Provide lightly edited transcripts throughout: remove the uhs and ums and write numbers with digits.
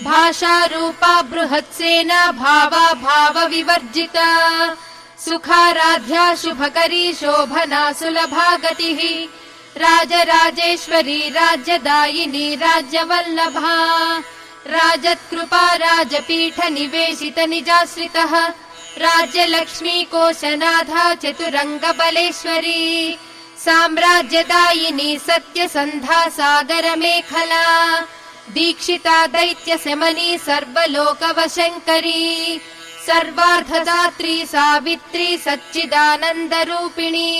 भाषारूपा बृहत्सेना भावा भाव विवर्जिता सुखाराध्या शुभकरी शोभना सुलभा गतिः राजराजेश्वरी राज्यदायिनी राज्यवल्लभा राजत्कृपा राजपीठ निवेशित निजाश्रितः राज्यलक्ष्मी कोशनाथा चतुरङ्गबलेश्वरी साम्राज्यदायिनी सत्यसन्धा सागरमेखला दीक्षिता दैत्यशमनी सर्वलोकवशङ्करी सर्वार्थदात्री सावित्री सच्चिदानन्दरूपिणी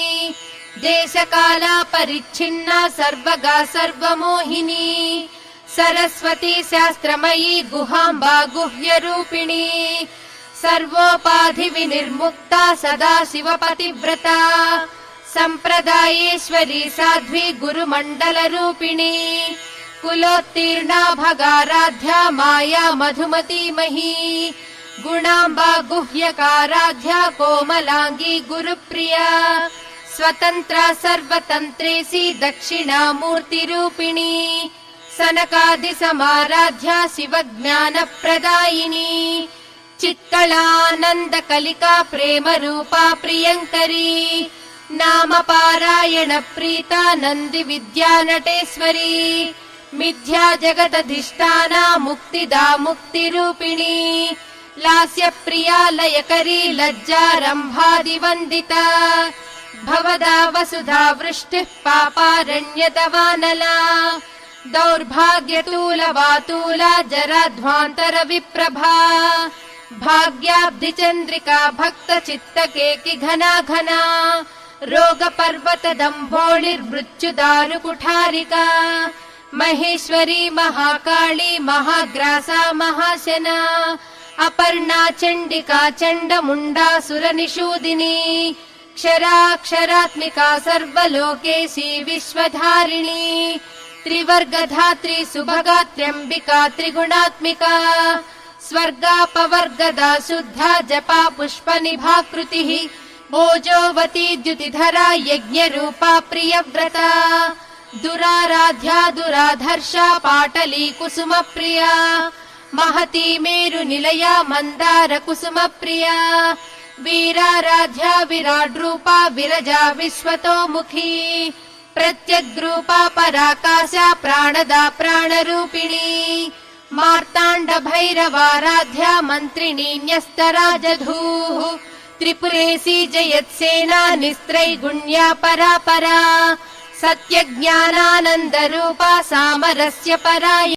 देशकाला परिच्छिन्ना सर्वगा सर्वमोहिनी सरस्वती शास्त्रमयी गुहाम्बा गुह्यरूपिणी सर्वोपाधि विनिर्मुक्ता सदा शिवपतिव्रता सम्प्रदायेश्वरी साध्वी गुरुमण्डलरूपिणी कुलोत्तीर्णा भगाराध्या माया मधुमतीमही गुणाम्बा गुह्यकाराध्या कोमलांगी गुरुप्रिया स्वतन्त्रा सर्वतन्त्रेसी दक्षिणामूर्तिरूपिणी सनकादिसमाराध्या शिवज्ञानप्रदायिनी चित्कलानन्दकलिका प्रेमरूपा प्रियङ्करी नामपारायण प्रीता नन्दिविद्या नटेश्वरी मिथ्या जगदधिष्ठाना मुक्तिदा मुक्तिरूपिणी लास्यप्रिया लयकरी लज्जारम्भादिवन्दिता भवदा वसुधा वृष्टिः पापारण्यतवानला दौर्भाग्यतूलवातूला जराध्वान्तरविप्रभा भाग्याब्धिचन्द्रिका भक्तचित्तकेकि घना घना रोगपर्वतदम्भोळिर्मृत्युदारुकुठारिका महेश्वरी महाकाली महाग्रासा महाशना अपर्णा चण्डिका चण्डमुण्डासुरनिषूदिनी क्षराक्षरात्मिका सर्वलोकेशी विश्वधारिणी त्रिवर्गधात्री सुभगात्र्यम्बिका त्रिगुणात्मिका स्वर्गापवर्गदा शुद्धा जपा पुष्पनिभाकृतिः ओजोवती द्युतिधरा यज्ञरूपा प्रियव्रता दुराराध्या दुराधर्षा पाटली कुसुमप्रिया महती मेरुनिलया मन्दार कुसुमप्रिया वीराराध्या विराड्रूपा विरजा विश्वतोमुखी प्रत्यग्रूपा पराकाशा प्राणदा प्राणरूपिणी मार्ताण्ड भैरवाराध्या मन्त्रिणी न्यस्तराजधूः त्रिपुरेशी जयत्सेना निस्त्रैगुण्या परापरा सत्यज्ञानानन्दरूपा सामरस्य पराय